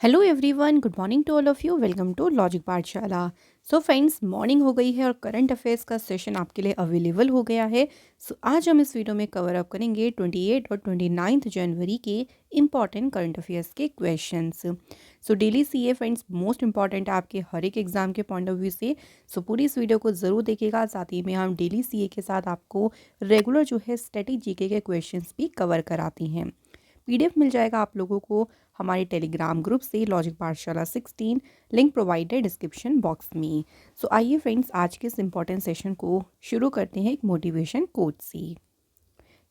Hello everyone, good morning to all of you. Welcome to logic पाठशाला। So friends, morning हो गई है और करंट अफेयर्स का सेशन आपके लिए अवेलेबल हो गया है। सो आज हम इस वीडियो में कवर अप करेंगे 28 और 29 जनवरी के इम्पॉर्टेंट करंट अफेयर्स के questions. So daily CA friends most important है आपके हर एक एग्जाम के पॉइंट ऑफ व्यू से। सो पूरी इस वीडियो को ज़रूर देखिएगा। साथ ही में हम डेली सीए के साथ आपको रेगुलर जो है स्टैटिक जीके के क्वेश्चंस भी कवर कराती हैं। पीडीएफ मिल जाएगा आप लोगों को हमारे टेलीग्राम ग्रुप से, लॉजिक पाठशाला 16। लिंक प्रोवाइडेड डिस्क्रिप्शन बॉक्स में। सो आइए फ्रेंड्स, आज के इस इंपॉर्टेंट सेशन को शुरू करते हैं एक मोटिवेशन कोट से।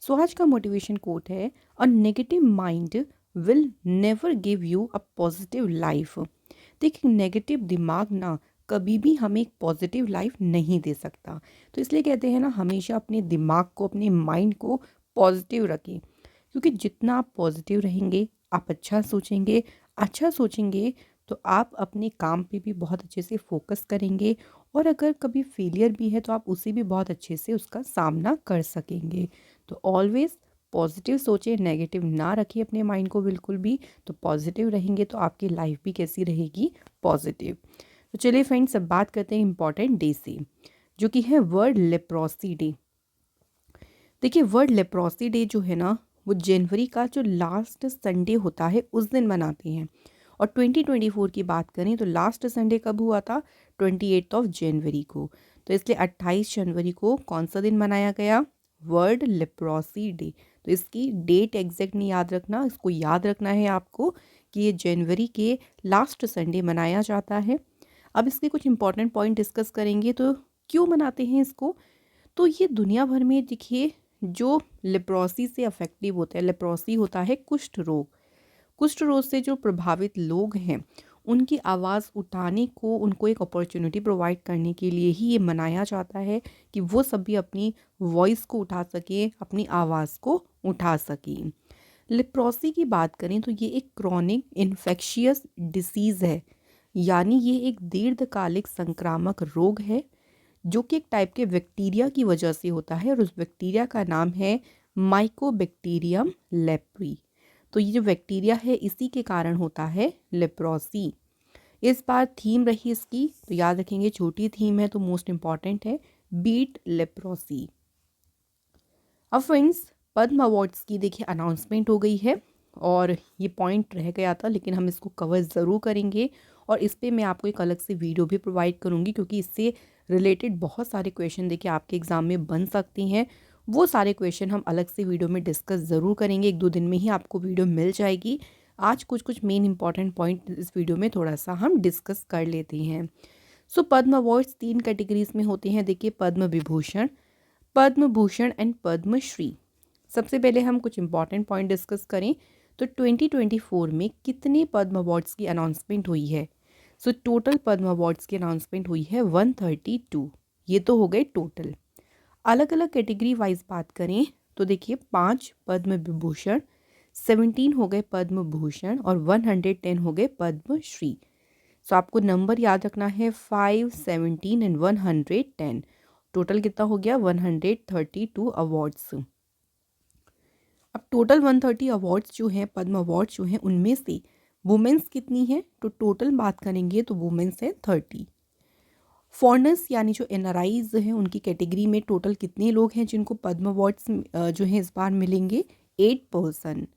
सो आज का मोटिवेशन कोट है, a negative mind will never give you a positive life. देखिए, नेगेटिव दिमाग ना कभी भी हमें एक पॉजिटिव लाइफ नहीं दे सकता। तो इसलिए कहते हैं ना, हमेशा अपने दिमाग को, अपने माइंड को पॉजिटिव रखें, क्योंकि जितना आप पॉजिटिव रहेंगे, आप अच्छा सोचेंगे तो आप अपने काम पे भी बहुत अच्छे से फोकस करेंगे। और अगर कभी फेलियर भी है तो आप उसे भी बहुत अच्छे से उसका सामना कर सकेंगे। तो ऑलवेज पॉजिटिव सोचें, नेगेटिव ना रखिए अपने माइंड को बिल्कुल भी। तो पॉजिटिव रहेंगे तो आपकी लाइफ भी कैसी रहेगी, पॉजिटिव। तो चलिए फ्रेंड्स, अब बात करते हैं इंपॉर्टेंट डे से, जो कि है वर्ल्ड लेप्रोसी डे। देखिए, वर्ल्ड लेप्रोसी डे जो है ना, वो जनवरी का जो लास्ट संडे होता है उस दिन मनाते हैं। और 2024 की बात करें तो लास्ट संडे कब हुआ था, 28 ऑफ जनवरी को। तो इसलिए 28 जनवरी को कौन सा दिन मनाया गया, वर्ल्ड लेप्रोसी डे। तो इसकी डेट एग्जैक्ट नहीं याद रखना, इसको याद रखना है आपको कि ये जनवरी के लास्ट संडे मनाया जाता है। अब इसके कुछ इंपॉर्टेंट पॉइंट डिस्कस करेंगे। तो क्यों मनाते हैं इसको? तो ये दुनिया भर में देखिए, जो लेप्रोसी से अफेक्टिव होते हैं, लेप्रोसी होता है कुष्ठ रोग। कुष्ठ रोग से जो प्रभावित लोग हैं, उनकी आवाज़ उठाने को, उनको एक अपॉर्चुनिटी प्रोवाइड करने के लिए ही ये मनाया जाता है कि वो सभी अपनी वॉइस को उठा सकें, अपनी आवाज़ को उठा सकें। लेप्रोसी की बात करें तो ये एक क्रॉनिक इन्फेक्शियस डिसीज़ है, यानी ये एक दीर्घकालिक संक्रामक रोग है जो कि एक टाइप के बैक्टीरिया की वजह से होता है। और उस बैक्टीरिया का नाम है माइकोबैक्टीरियम लेप्री। तो ये जो बैक्टीरिया है, इसी के कारण होता है लेप्रोसी। इस बार थीम रही इसकी, तो याद रखेंगे, छोटी थीम है तो मोस्ट इम्पॉर्टेंट है, बीट लेप्रोसी। अब फ्रेंड्स, पद्म अवार्ड्स की देखिए अनाउंसमेंट हो गई है। और ये पॉइंट रह गया था, लेकिन हम इसको कवर ज़रूर करेंगे। और इस पे मैं आपको एक अलग से वीडियो भी प्रोवाइड करूँगी, क्योंकि इससे रिलेटेड बहुत सारे क्वेश्चन देखिए आपके एग्ज़ाम में बन सकते हैं। वो सारे क्वेश्चन हम अलग से वीडियो में डिस्कस ज़रूर करेंगे, 1-2 दिन में ही आपको वीडियो मिल जाएगी। आज कुछ कुछ मेन इंपॉर्टेंट पॉइंट इस वीडियो में थोड़ा सा हम डिस्कस कर लेते हैं। सो पद्म अवार्ड्स 3 कैटेगरीज में होते हैं। देखिए, पद्म विभूषण, पद्म भूषण एंड पद्मश्री। सबसे पहले हम कुछ इंपॉर्टेंट पॉइंट डिस्कस करें तो 2024 में कितने पद्म अवार्ड्स की अनाउंसमेंट हुई है। सो टोटल पद्म अवार्ड्स की अनाउंसमेंट हुई है 132। ये तो हो गए टोटल। अलग अलग कैटेगरी वाइज बात करें तो देखिए, 5 पद्म विभूषण, 17 हो गए पद्म भूषण और 110 हो गए पद्मश्री। सो आपको नंबर याद रखना है, 5, 17 एंड 110। टोटल कितना हो गया, 132 अवार्ड्स। अब टोटल 130 अवार्ड्स जो हैं, पद्म अवार्ड्स जो हैं, उनमें से वुमेंस कितनी है, तो टोटल बात करेंगे तो वुमेंस है 30। फॉरेनर्स यानी जो एनआरआईज हैं, उनकी कैटेगरी में टोटल कितने लोग हैं जिनको पद्म अवार्ड्स जो हैं इस बार मिलेंगे, 8 पर्सन।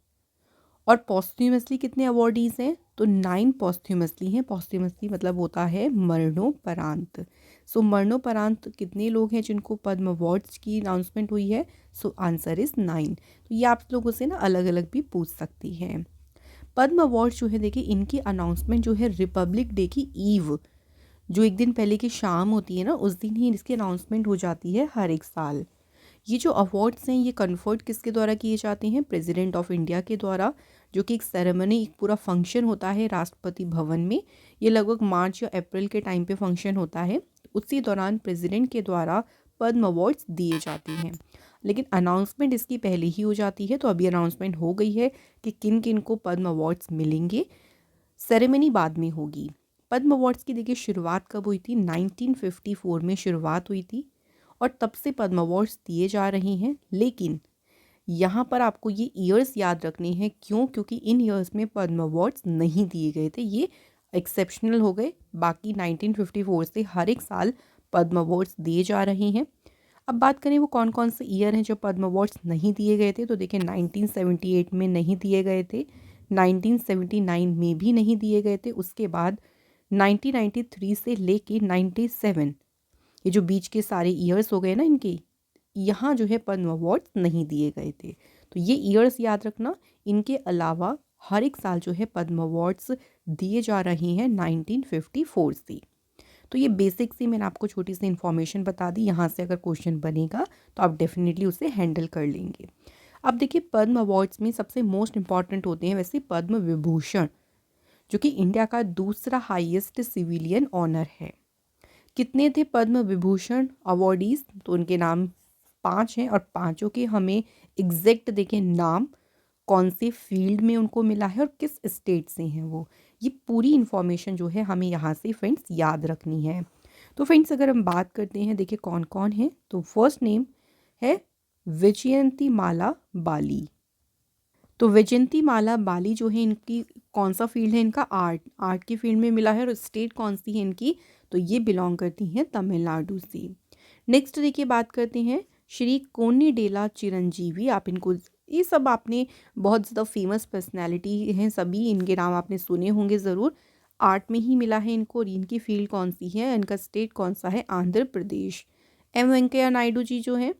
और पॉस्ट्यूमसली कितने अवॉर्डीज़ हैं, तो 9 पॉस्ट्यूमसली हैं। पॉस्ट्यूमसली मतलब होता है मरणोपरांत। सो मरणोपरांत कितने लोग हैं जिनको पद्म अवार्ड्स की अनाउंसमेंट हुई है, सो आंसर इज़ 9। तो ये आप लोगों से ना अलग अलग भी पूछ सकती हैं। पद्म अवार्ड्स जो है, देखिए, इनकी अनाउंसमेंट जो है रिपब्लिक डे की ईव, जो एक दिन पहले की शाम होती है ना, उस दिन ही इसकी अनाउंसमेंट हो जाती है हर एक साल। ये जो अवार्ड्स हैं, ये कन्फर्ड किसके द्वारा किए जाते हैं, प्रेसिडेंट ऑफ इंडिया के द्वारा, जो कि एक सेरेमनी, एक पूरा फंक्शन होता है राष्ट्रपति भवन में। ये लगभग मार्च या अप्रैल के टाइम पे फंक्शन होता है। उसी दौरान प्रेसिडेंट के द्वारा पद्म अवार्ड्स दिए जाते हैं। लेकिन अनाउंसमेंट इसकी पहले ही हो जाती है। तो अभी अनाउंसमेंट हो गई है कि किन किन को पद्म अवार्ड्स मिलेंगे, सेरेमनी बाद में होगी। पद्म अवार्ड्स की देखिए शुरुआत कब हुई थी, 1954 में शुरुआत हुई थी। और तब से पद्म अवार्ड्स दिए जा रहे हैं। लेकिन यहाँ पर आपको ये ईयर्स याद रखने हैं। क्यों? क्योंकि इन ईयर्स में पद्म अवार्ड्स नहीं दिए गए थे, ये एक्सेप्शनल हो गए। बाकी 1954 से हर एक साल पद्म अवार्ड्स दिए जा रहे हैं। अब बात करें वो कौन कौन से ईयर हैं जब पद्म अवार्ड्स नहीं दिए गए थे, तो देखिए 1978 में नहीं दिए गए थे, 1979 में भी नहीं दिए गए थे, उसके बाद 1993 से लेके 97, ये जो बीच के सारे ईयर्स हो गए ना इनके, यहाँ जो है पद्म अवार्ड्स नहीं दिए गए थे। तो ये ईयर्स याद रखना। इनके अलावा हर एक साल जो है पद्म अवार्ड्स दिए जा रहे हैं 1954 से। तो ये बेसिक सी मैंने आपको छोटी सी इन्फॉर्मेशन बता दी। यहाँ से अगर क्वेश्चन बनेगा तो आप डेफिनेटली उसे हैंडल कर लेंगे। अब देखिए पद्म अवार्ड्स में सबसे मोस्ट इम्पॉर्टेंट होते हैं वैसे पद्म विभूषण, जो कि इंडिया का दूसरा हाईएस्ट सिविलियन ऑनर है। कितने थे पद्म विभूषण अवॉर्डीज? तो उनके नाम 5 हैं, और पांचों के हमें एग्जैक्ट देखें नाम, कौन से फील्ड में उनको मिला है और किस स्टेट से हैं वो, ये पूरी इन्फॉर्मेशन जो है हमें यहाँ से फ्रेंड्स याद रखनी है। तो फ्रेंड्स अगर हम बात करते हैं देखिए कौन कौन है, तो फर्स्ट नेम है विजयंती माला बाली। तो वैजयंती माला बाली जो है इनकी कौन सा फील्ड है? इनका आर्ट की फील्ड में मिला है। और स्टेट कौन सी है इनकी? तो ये बिलोंग करती हैं तमिलनाडु से। नेक्स्ट देखिए बात करते हैं श्री कोन्नीडेला चिरंजीवी। आप इनको, ये सब आपने बहुत ज़्यादा फेमस पर्सनैलिटी हैं सभी, इनके नाम आपने सुने होंगे ज़रूर। आर्ट में ही मिला है इनको, और इनकी फील्ड कौन सी है, इनका स्टेट कौन सा है? आंध्र प्रदेश। एम वेंकैया नायडू जी जो हैं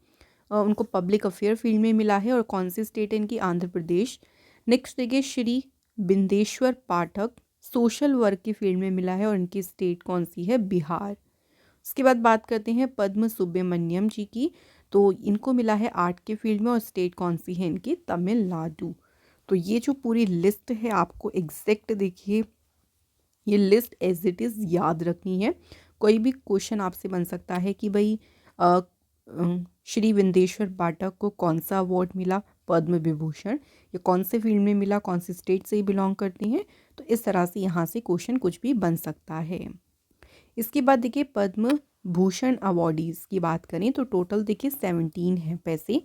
उनको पब्लिक अफेयर फील्ड में मिला है, और कौन सी स्टेट है इनकी? आंध्र प्रदेश। नेक्स्ट देखिए श्री बिंदेश्वर पाठक, सोशल वर्क की फील्ड में मिला है, और इनकी स्टेट कौन सी है? बिहार। उसके बाद बात करते हैं पद्म सुब्रमण्यम जी की। तो इनको मिला है आर्ट के फील्ड में, और स्टेट कौन सी है इनकी? तमिलनाडु। तो ये जो पूरी लिस्ट है आपको एग्जैक्ट देखिए ये लिस्ट एज इट इज़ याद रखनी है। कोई भी क्वेश्चन आपसे बन सकता है कि भाई अ, श्री विंदेश्वर पाठक को कौन सा अवार्ड मिला पद्म विभूषण, या कौन से फील्ड में मिला, कौन सी स्टेट से ही बिलोंग करते हैं। तो इस तरह से यहाँ से क्वेश्चन कुछ भी बन सकता है। इसके बाद देखिए पद्म भूषण अवॉर्डीज़ की बात करें तो टोटल देखिए 17 है पैसे।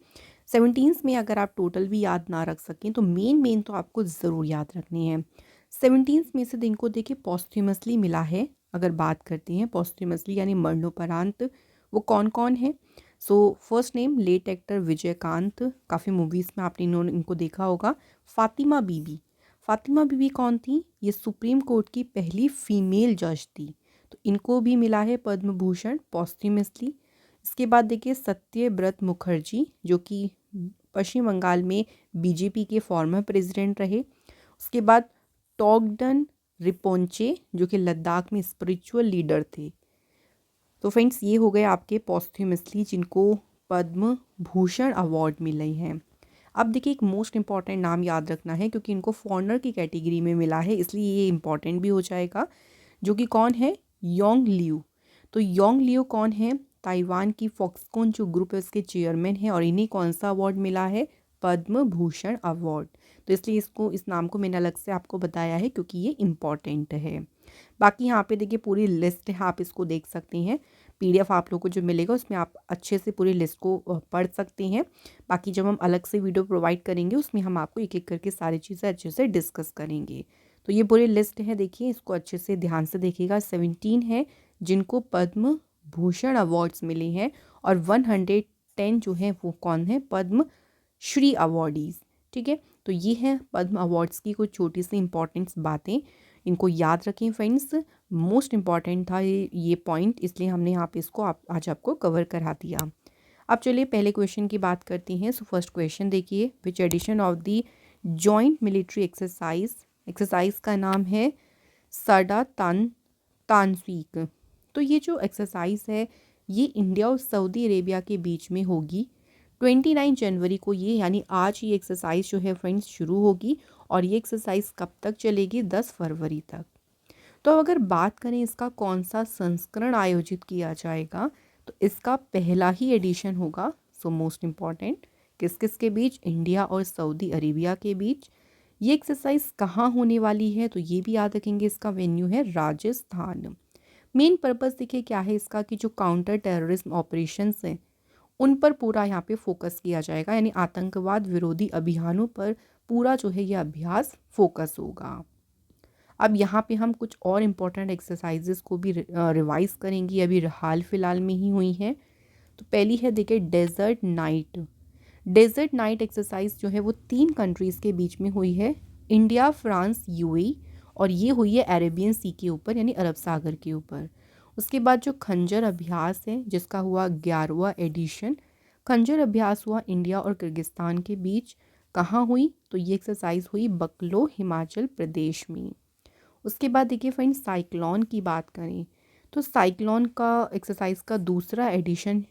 17 में अगर आप टोटल भी याद ना रख सकें तो मेन तो आपको ज़रूर याद रखने हैं। 17 में से इनको देखिए पॉस्ट्यूमसली मिला है। अगर बात करते हैं पॉस्ट्यूमसली यानी मरणोपरांत, वो कौन कौन है? So first name late actor Vijayakanth, काफ़ी मूवीज़ में आपने इनको देखा होगा। फातिमा बीबी, फातिमा बीबी कौन थी? ये सुप्रीम कोर्ट की पहली फीमेल जज थी, तो इनको भी मिला है पद्म भूषण पॉस्ट्यूमसली। इसके बाद देखिए सत्यव्रत मुखर्जी, जो कि पश्चिम बंगाल में बीजेपी के फॉर्मर प्रेसिडेंट रहे। उसके बाद टॉगडन रिपोंचे, जो कि लद्दाख में स्पिरिचुअल लीडर थे। तो फ्रेंड्स ये हो गए आपके पॉस्ट्यूमसली जिनको पद्म भूषण अवार्ड मिले हैं। अब देखिए एक मोस्ट इम्पॉर्टेंट नाम याद रखना है, क्योंकि इनको फॉरनर की कैटेगरी में मिला है, इसलिए ये इम्पॉर्टेंट भी हो जाएगा, जो कि कौन है? Yong Liu. तो योंग लियू कौन है? ताइवान की फॉक्सकॉन जो ग्रुप है उसके चेयरमैन हैं, और इन्हें कौन सा अवार्ड मिला है? पद्म भूषण अवार्ड। तो इसलिए इस नाम को मैंने अलग से आपको बताया है क्योंकि ये इम्पॉर्टेंट है। बाकी यहाँ पे देखिए पूरी लिस्ट है, आप इसको देख सकते हैं। पीडीएफ आप लोगों को जो मिलेगा उसमें आप अच्छे से पूरी लिस्ट को पढ़ सकते हैं। बाकी जब हम अलग से वीडियो प्रोवाइड करेंगे उसमें हम आपको एक एक करके सारी चीज़ें अच्छे से डिस्कस करेंगे। तो ये पूरी लिस्ट है, देखिए इसको अच्छे से ध्यान से देखिएगा। 17 है जिनको पद्म भूषण अवार्ड्स मिले हैं, और 110 जो है वो कौन है? पद्म श्री अवार्डीज़। ठीक है, तो ये है पद्म अवार्ड्स की कुछ छोटी सी इंपॉर्टेंट बातें, इनको याद रखें फ्रेंड्स। मोस्ट इम्पॉर्टेंट था ये पॉइंट, इसलिए हमने यहाँ पे इसको आज आपको कवर करा दिया। अब चलिए पहले क्वेश्चन की बात करते हैं। सो फर्स्ट क्वेश्चन देखिए, which edition of the joint military exercise का नाम है साडा तानसीक। तो ये जो एक्सरसाइज है ये इंडिया और सऊदी अरेबिया के बीच में होगी 29 जनवरी को, ये यानी आज ये एक्सरसाइज जो है फ्रेंड्स शुरू होगी, और ये एक्सरसाइज कब तक चलेगी? 10 फरवरी तक। तो अगर बात करें इसका कौन सा संस्करण आयोजित किया जाएगा, तो इसका पहला ही एडिशन होगा। सो मोस्ट इम्पॉर्टेंट, किस किस के बीच? इंडिया और सऊदी अरेबिया के बीच। ये एक्सरसाइज कहाँ होने वाली है? तो ये भी याद रखेंगे, इसका वेन्यू है राजस्थान। मेन पर्पस देखिए क्या है इसका, कि जो काउंटर टेररिज्म ऑपरेशंस हैं उन पर पूरा यहाँ पे फोकस किया जाएगा, यानी आतंकवाद विरोधी अभियानों पर पूरा जो है ये अभ्यास फोकस होगा। अब यहाँ पे हम कुछ और इम्पोर्टेंट एक्सरसाइजेस को भी रिवाइज करेंगी, अभी हाल फिलहाल में ही हुई हैं। तो पहली है देखिए desert night. Desert night exercise जो है वो 3 कंट्रीज़ के बीच में हुई है, इंडिया, फ्रांस, यूएई, और ये हुई है अरेबियन सी के ऊपर यानी अरब सागर के ऊपर। उसके बाद जो खंजर अभ्यास है जिसका हुआ 11वां एडिशन, खंजर अभ्यास हुआ इंडिया और किर्गिस्तान के बीच। कहाँ हुई? तो ये एक्सरसाइज हुई बकलो, हिमाचल प्रदेश में। उसके बाद देखिए फ्रेंड साइक्लोन की बात करें तो साइक्लोन का एक्सरसाइज का दूसरा एडिशन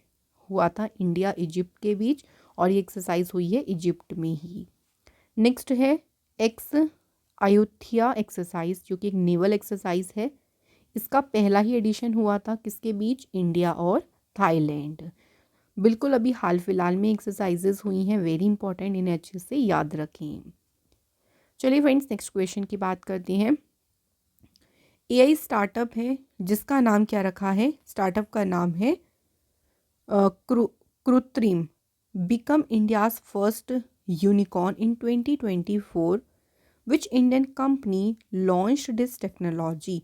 हुआ था इंडिया इजिप्ट के बीच, और ये एक्सरसाइज हुई है इजिप्ट में ही। नेक्स्ट है एक्स अयोध्या एक्सरसाइज, जो कि एक नेवल एक्सरसाइज है। इसका पहला ही एडिशन हुआ था किसके बीच? इंडिया और थाईलैंड। बिल्कुल अभी हाल फिलहाल में एक्सरसाइजेज हुई हैं, वेरी इंपॉर्टेंट, इन्हें अच्छे से याद रखें। चलिए फ्रेंड्स नेक्स्ट क्वेश्चन की बात करते हैं। एआई स्टार्टअप है जिसका नाम क्या रखा है? स्टार्टअप का नाम है कृत्रिम, become India's first unicorn in 2024, which Indian company launched this technology.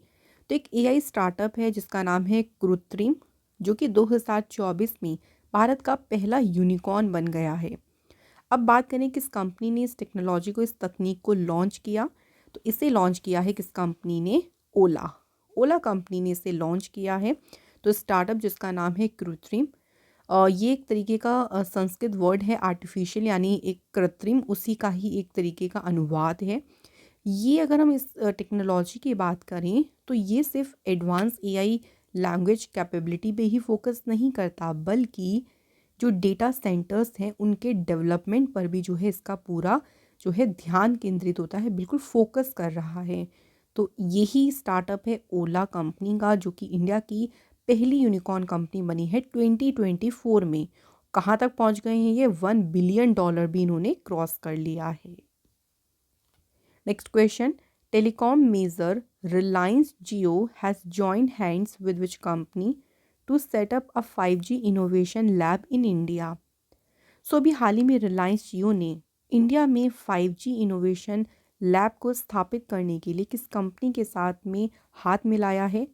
तो एक एआई स्टार्टअप है जिसका नाम है कृत्रिम, जो कि 2024 में भारत का पहला यूनिकॉर्न बन गया है। अब बात करें किस कंपनी ने इस टेक्नोलॉजी को, इस तकनीक को लॉन्च किया, तो इसे लॉन्च किया है किस कंपनी ने? ओला। ओला कंपनी ने इसे लॉन्च किया है। तो स्टार्टअप जिसका नाम है कृत्रिम, ये एक तरीके का संस्कृत वर्ड है आर्टिफिशियल, यानी एक कृत्रिम, उसी का ही एक तरीके का अनुवाद है। ये अगर हम इस टेक्नोलॉजी की बात करें तो ये सिर्फ एडवांस एआई लैंग्वेज कैपेबिलिटी पे ही फोकस नहीं करता, बल्कि जो डेटा सेंटर्स हैं उनके डेवलपमेंट पर भी जो है इसका पूरा जो है ध्यान केंद्रित होता है, बिल्कुल फोकस कर रहा है। तो यही स्टार्टअप है ओला कंपनी का, जो कि इंडिया की पहली यूनिकॉर्न कंपनी बनी है 2024 में। कहाँ तक पहुँच गए हैं ये? $1 बिलियन भी इन्होंने क्रॉस कर लिया है। Next question, telecom major Reliance Jio has joined hands with which company to set up a 5G innovation lab in India. So अभी हाल ही में रिलायंस जियो ने इंडिया में 5G इनोवेशन लैब को स्थापित करने के लिए किस कंपनी के साथ में हाथ मिलाया है?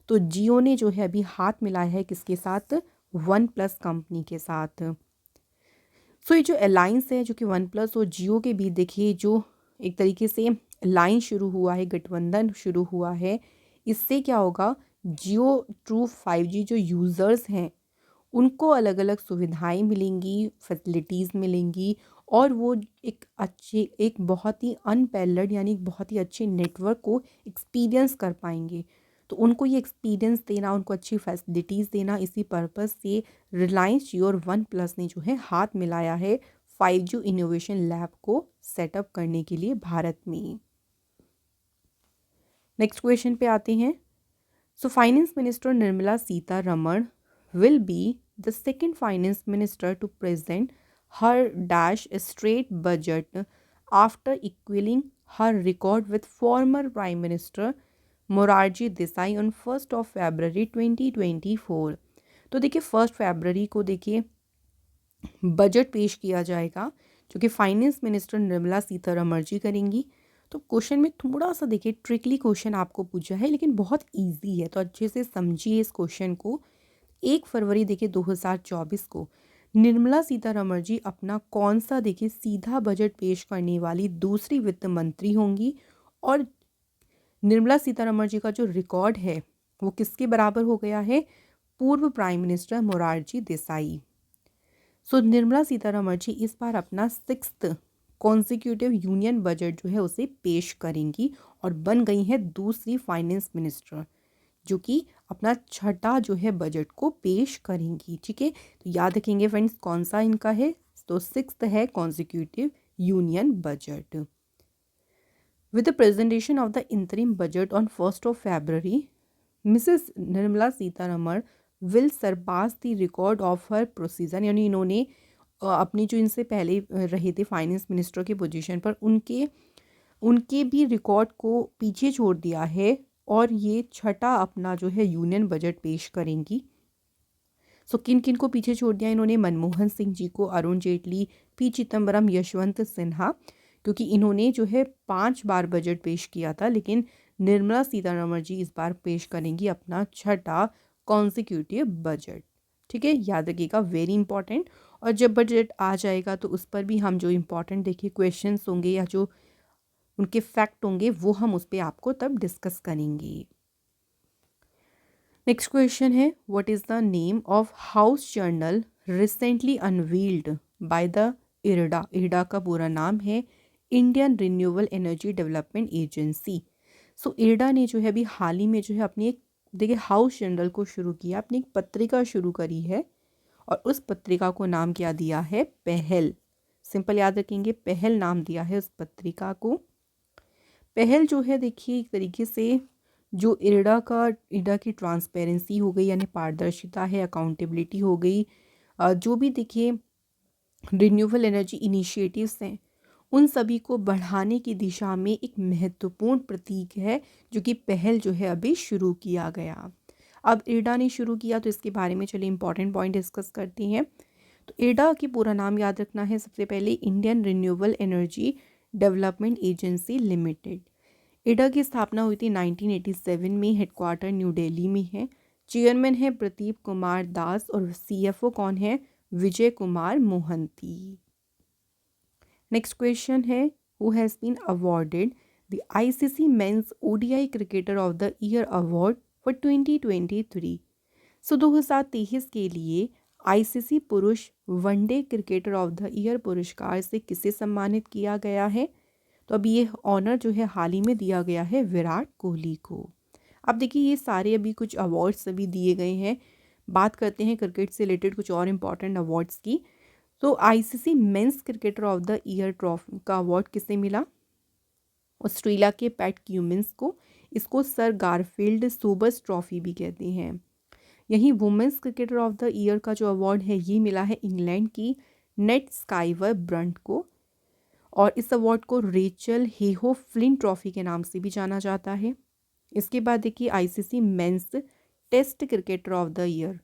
तो जियो ने जो है अभी हाथ मिलाया है किसके साथ? वन प्लस कंपनी के साथ। सो ये जो अलायंस है जो कि वन प्लस और जियो के बीच देखिए जो एक तरीके से लाइन शुरू हुआ है, गठबंधन शुरू हुआ है, इससे क्या होगा? जियो ट्रू 5G जो यूज़र्स हैं उनको अलग अलग सुविधाएं मिलेंगी, फैसिलिटीज़ मिलेंगी, और वो एक बहुत ही अनपैरेलल्ड यानी एक बहुत ही अच्छे नेटवर्क को एक्सपीरियंस कर पाएंगे। तो उनको ये एक्सपीरियंस देना, उनको अच्छी फैसिलिटीज़ देना, इसी पर्पस से रिलायंस जियो और वन प्लस ने जो है हाथ मिलाया है 5G इनोवेशन लैब को सेटअप करने के लिए भारत में। नेक्स्ट क्वेश्चन पे आते हैं। So finance minister Nirmala Sitharaman will be the second finance minister to present her dash straight budget after equaling her record with former Prime Minister Morarji Desai on 1st of February 2024। तो देखिए 1 फरवरी को देखिए budget पेश किया जाएगा जो कि फाइनेंस मिनिस्टर निर्मला सीतारमण जी करेंगी। तो क्वेश्चन में थोड़ा सा देखिए ट्रिकली क्वेश्चन आपको पूछा है, लेकिन बहुत इजी है, तो अच्छे से समझिए इस क्वेश्चन को। 1 फरवरी देखिए 2024 को निर्मला सीतारमण जी अपना कौन सा देखिए सीधा बजट पेश करने वाली दूसरी वित्त मंत्री होंगी, और निर्मला सीतारमण जी का जो रिकॉर्ड है वो किसके बराबर हो गया है? पूर्व प्राइम मिनिस्टर मोरारजी देसाई। सो निर्मला सीतारमण जी इस बार अपना 6th कॉन्जिक्यूटिव यूनियन बजट जो है उसे पेश करेंगी और बन गई हैं दूसरी फाइनेंस मिनिस्टर जो कि अपना छठा जो है बजट को पेश करेंगी। ठीक है, तो याद रखेंगे फ्रेंड्स कौन सा इनका है? तो 6th है consecutive union budget. With the presentation of the interim budget on 1st of February, Mrs Nirmala Sitharaman will Sarpass the record of her procedure, यानी इन्होंने अपनी जो इनसे पहले रहे थे फाइनेंस मिनिस्टर की पोजीशन पर उनके भी रिकॉर्ड को पीछे छोड़ दिया है, और ये छठा अपना जो है यूनियन बजट पेश करेंगी। सो किन किन को पीछे छोड़ दिया इन्होंने? मनमोहन सिंह जी को, अरुण जेटली, पी चिदम्बरम, यशवंत सिन्हा, क्योंकि इन्होंने जो है 5 बार बजट पेश किया था, लेकिन निर्मला सीतारमण जी इस बार पेश करेंगी अपना छठा कॉन्जिक्यूटिव बजट। ठीक है, याद रखिएगा, वेरी इंपॉर्टेंट। और जब बजट आ जाएगा तो उस पर भी हम जो इम्पोर्टेंट देखिए क्वेश्चंस होंगे या जो उनके फैक्ट होंगे वो हम उस पर आपको तब डिस्कस करेंगे। नेक्स्ट क्वेश्चन है, what is the name of house journal recently unveiled by the IREDA? IREDA का पूरा नाम है Indian renewable energy development agency. So IREDA ने जो है अभी हाल ही में जो है अपनी एक, देखिए, हाउस जर्नल को शुरू किया, अपनी एक पत्रिका शुरू करी है और उस पत्रिका को नाम क्या दिया है? पहल। सिंपल याद रखेंगे, पहल नाम दिया है उस पत्रिका को। पहल जो है देखिए एक तरीके से जो इरडा की ट्रांसपेरेंसी हो गई, यानी पारदर्शिता है, अकाउंटेबिलिटी हो गई, जो भी देखिए रिन्यूएबल एनर्जी इनिशिएटिव्स हैं उन सभी को बढ़ाने की दिशा में एक महत्वपूर्ण प्रतीक है, जो कि पहल जो है अभी शुरू किया गया। अब इरडा ने शुरू किया तो इसके बारे में चलिए इंपॉर्टेंट पॉइंट डिस्कस करते हैं। तो इरडा की पूरा नाम याद रखना है सबसे पहले, Indian renewable energy development agency limited. IRDA की स्थापना हुई थी 1987 में, हेडक्वार्टर न्यू दिल्ली में है। चेयरमैन है प्रदीप कुमार दास और सीएफओ कौन है? विजय कुमार मोहंती। नेक्स्ट क्वेश्चन है, who has been awarded the ICC men's ODI cricketer of the year award for 2023? So 2023 के लिए आईसीसी पुरुष one day cricketer of the year पुरस्कार से किसे सम्मानित किया गया है? तो अभी ये ऑनर जो है हाल ही में दिया गया है विराट कोहली को। अब देखिए ये सारे अभी कुछ अवार्ड्स अभी दिए गए हैं। बात करते हैं क्रिकेट से रिलेटेड कुछ और इम्पॉर्टेंट अवार्ड्स की। तो ICC men's cricketer of the year trophy का अवार्ड किसे मिला? ऑस्ट्रेलिया के पैट क्यूमिंस को। इसको सर गारफील्ड सोबर्स ट्रॉफी भी कहते हैं। यहीं women's cricketer of the year का जो अवार्ड है ये मिला है इंग्लैंड की नेट स्काइवर ब्रंट को, और इस अवार्ड को रेचल हेहो फ्लिन ट्रॉफी के नाम से भी जाना जाता है। इसके बाद देखिए ICC men's test cricketer of the year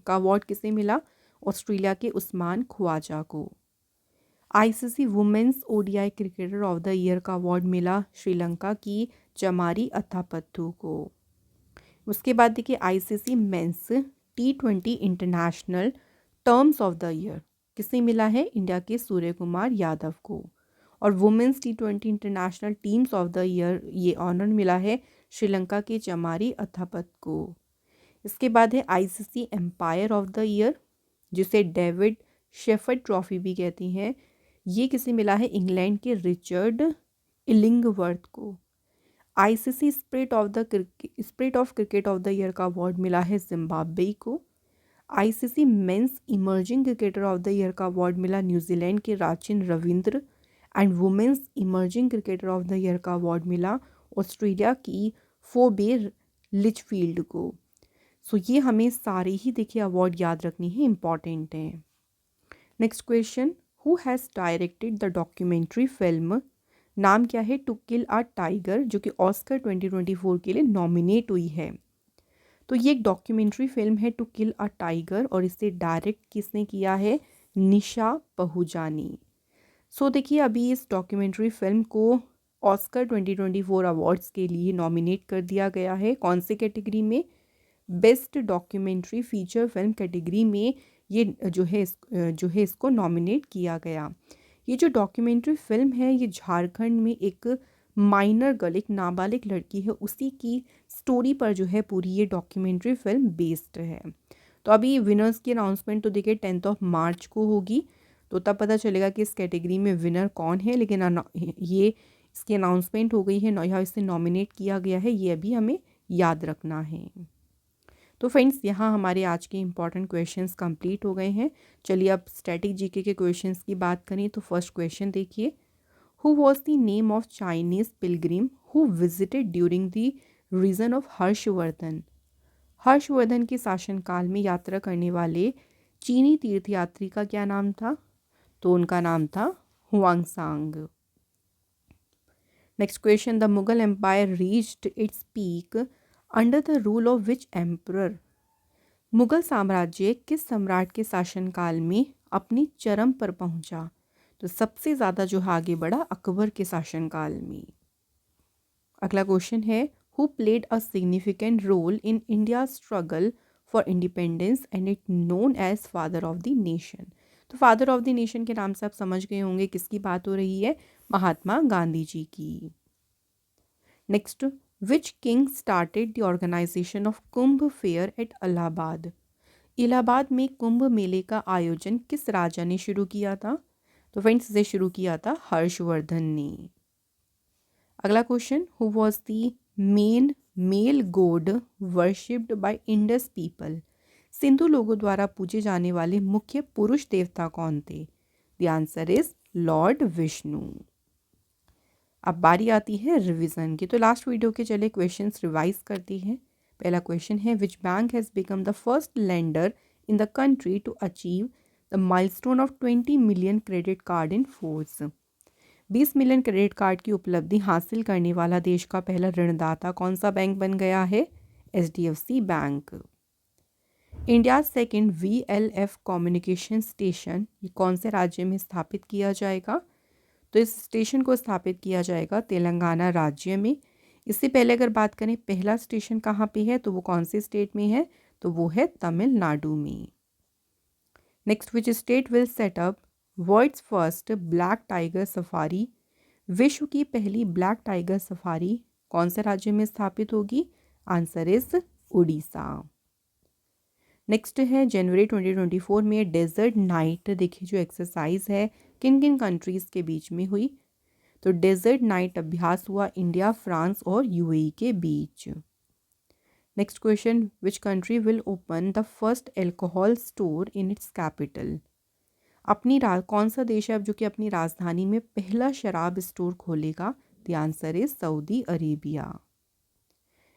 का अवार्ड किसे मिला? ऑस्ट्रेलिया के उस्मान ख्वाजा को। ICC women's ODI cricketer of the year का अवार्ड मिला श्रीलंका की चमारी अथापत्थु को। उसके बाद देखिए ICC men's T20 international terms of the year किसे मिला है? इंडिया के सूर्य कुमार यादव को। और women's T20 international teams of the year ये ऑनर मिला है श्रीलंका के चमारी अथापत को। इसके बाद है ICC umpire of the year, जिसे डेविड शेफर्ड ट्रॉफी भी कहती हैं, ये किसे मिला है? इंग्लैंड के रिचर्ड इलिंगवर्थ को। ICC spirit of cricket of the year का अवार्ड मिला है जिम्बाब्वे को। ICC men's emerging cricketer of the year का अवार्ड मिला न्यूजीलैंड के Rachin Ravindra. And women's emerging cricketer of the year का अवार्ड मिला ऑस्ट्रेलिया की फोबे लिचफील्ड को। सो ये हमें सारे ही देखिए अवार्ड याद रखने हैं, इंपॉर्टेंट हैं। Next question, who has directed the documentary film, नाम क्या है? टू किल अ टाइगर, जो कि ऑस्कर 2024 के लिए नॉमिनेट हुई है। तो ये एक डॉक्यूमेंट्री फिल्म है टू किल अ टाइगर, और इसे डायरेक्ट किसने किया है? निशा पहुजानी। सो देखिए अभी इस डॉक्यूमेंट्री फिल्म को ऑस्कर 2024 अवार्ड्स के लिए नॉमिनेट कर दिया गया है। कौन से कैटेगरी में? Best documentary feature film category में ये जो है इसको नॉमिनेट किया गया। ये जो डॉक्यूमेंट्री फिल्म है ये झारखंड में एक माइनर गर्ल, एक नाबालिग लड़की है, उसी की स्टोरी पर जो है पूरी ये डॉक्यूमेंट्री फिल्म बेस्ड है। तो अभी विनर्स की अनाउंसमेंट तो देखिए 10 मार्च को होगी, तो तब पता चलेगा कि इस कैटेगरी में विनर कौन है। लेकिन ये इसकी अनाउंसमेंट हो गई है, या इसे नॉमिनेट किया गया है, ये अभी हमें याद रखना है। तो फ्रेंड्स यहाँ हमारे आज के इंपॉर्टेंट क्वेश्चंस कंप्लीट हो गए हैं। चलिए अब स्टैटिक जीके के क्वेश्चंस की बात करें तो फर्स्ट क्वेश्चन देखिए, who was the name of Chinese pilgrim who visited during the reason of Harshavardhana? Harshavardhana के शासनकाल में यात्रा करने वाले चीनी तीर्थयात्री का क्या नाम था? तो उनका नाम था Hiuen Tsang. Next question, the Mughal empire reached its peak under the rule of which emperor? Mughal साम्राज्य किस सम्राट के शासनकाल में अपनी चरम पर पहुंचा? तो सबसे ज़्यादा जो है आगे बढ़ा अकबर के शासनकाल में। अगला क्वेश्चन है, who played a significant role in India struggle for independence and it known as father of the nation? तो फादर ऑफ द नेशन के नाम से आप समझ गए होंगे किसकी बात हो रही है, महात्मा गांधी जी की। Next, which king started the organisation of Kumbh fair at Allahabad? Allahabad में कुंभ मेले का आयोजन किस राजा ने शुरू किया था? तो फ्रेंड्स इसे शुरू किया था हर्षवर्धन ने। अगला question, who was the main male god worshipped by Indus people? Sindhu लोगों द्वारा पूजे जाने वाले मुख्य पुरुष देवता कौन थे? The answer is Lord Vishnu. अब बारी आती है रिवीजन की। तो लास्ट वीडियो के चले क्वेश्चंस रिवाइज करती हैं। पहला क्वेश्चन है, which bank has become the first lender in the country to achieve the milestone of 20 million credit card in force? 20 million credit card की उपलब्धि हासिल करने वाला देश का पहला ऋणदाता कौन सा बैंक बन गया है? HDFC bank. India second VLF communication station ये कौन से राज्य में स्थापित किया जाएगा? तो इस स्टेशन को स्थापित किया जाएगा तेलंगाना राज्य में। इससे पहले अगर बात करें पहला स्टेशन कहाँ पे है, तो वो कौन से स्टेट में है? तो वो है तमिलनाडु में। Next, which state will set up world's first black tiger safari? विश्व की पहली ब्लैक टाइगर सफारी कौन से राज्य में स्थापित होगी? Answer is Orissa. नेक्स्ट है, जनवरी 2024 में डेजर्ट नाइट देखिए जो एक्सरसाइज है किन किन कंट्रीज़ के बीच में हुई? तो डेजर्ट नाइट अभ्यास हुआ इंडिया, फ्रांस और UAE के बीच। Next question, which country will open the first alcohol store in its capital? कौन सा देश है अब जो कि अपनी राजधानी में पहला शराब स्टोर खोलेगा? The answer is Saudi Arabia.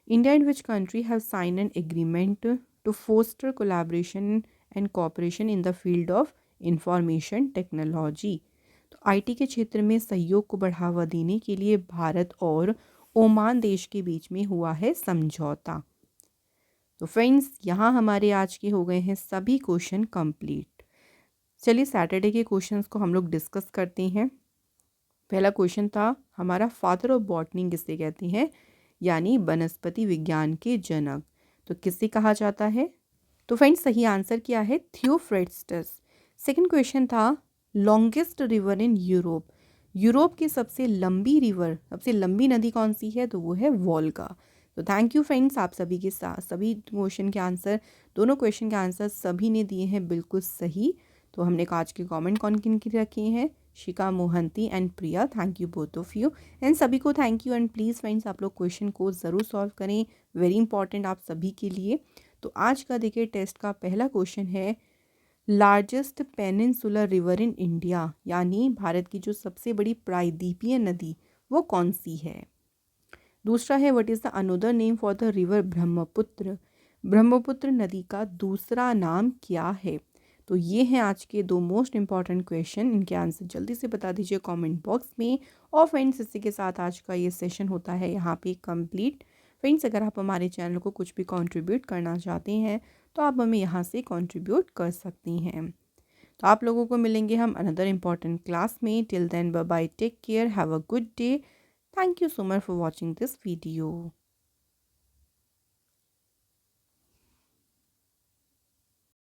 India and which country have sign an agreement to foster collaboration and cooperation in the field of information technology? तो IT के क्षेत्र में सहयोग को बढ़ावा देने के लिए भारत और ओमान देश के बीच में हुआ है समझौता। तो फ्रेंड्स यहाँ हमारे आज के हो गए हैं सभी क्वेश्चन कंप्लीट। चलिए सैटरडे के क्वेश्चंस को हम लोग डिस्कस करते हैं। पहला क्वेश्चन था हमारा, फादर ऑफ बॉटनी किसे कहते हैं? यानी वनस्पति विज्ञान के जनक। तो किसे कहा जाता है? तो फ्रेंड्स सही आंसर क्या है? थियोफ्रास्टस। सेकंड क्वेश्चन था, longest river in Europe? Europe की सबसे लंबी रिवर, सबसे लंबी नदी कौन सी है? तो वो है वोल्गा। तो थैंक यू फ्रेंड्स, आप सभी के साथ सभी क्वेश्चन के आंसर, दोनों क्वेश्चन के आंसर सभी ने दिए हैं बिल्कुल सही। तो हमने आज के कमेंट कौन किन के रखे हैं? शिका Mohanty and Priya, thank you both of you. And सभी को thank you. And please friends आप लोग क्वेश्चन को ज़रूर सॉल्व करें, वेरी इंपॉर्टेंट आप सभी के लिए। तो आज का देखिए टेस्ट का पहला क्वेश्चन है, largest peninsular river in India, यानी भारत की जो सबसे बड़ी प्रायद्वीपीय नदी वो कौन सी है? दूसरा है, what is the another name for the river Brahmaputra? Brahmaputra नदी का दूसरा नाम क्या है? तो ये हैं आज के दो मोस्ट इंपॉर्टेंट क्वेश्चन। इनके आंसर जल्दी से बता दीजिए कमेंट बॉक्स में। और फ्रेंड्स इसी के साथ आज का ये सेशन होता है यहाँ पे कंप्लीट। फ्रेंड्स अगर आप हमारे चैनल को कुछ भी कंट्रीब्यूट करना चाहते हैं तो आप हमें यहाँ से कंट्रीब्यूट कर सकती हैं। तो आप लोगों को मिलेंगे हम अनदर इम्पॉर्टेंट क्लास में। Till then bye bye, take care, have a good day. Thank you so much for watching this video.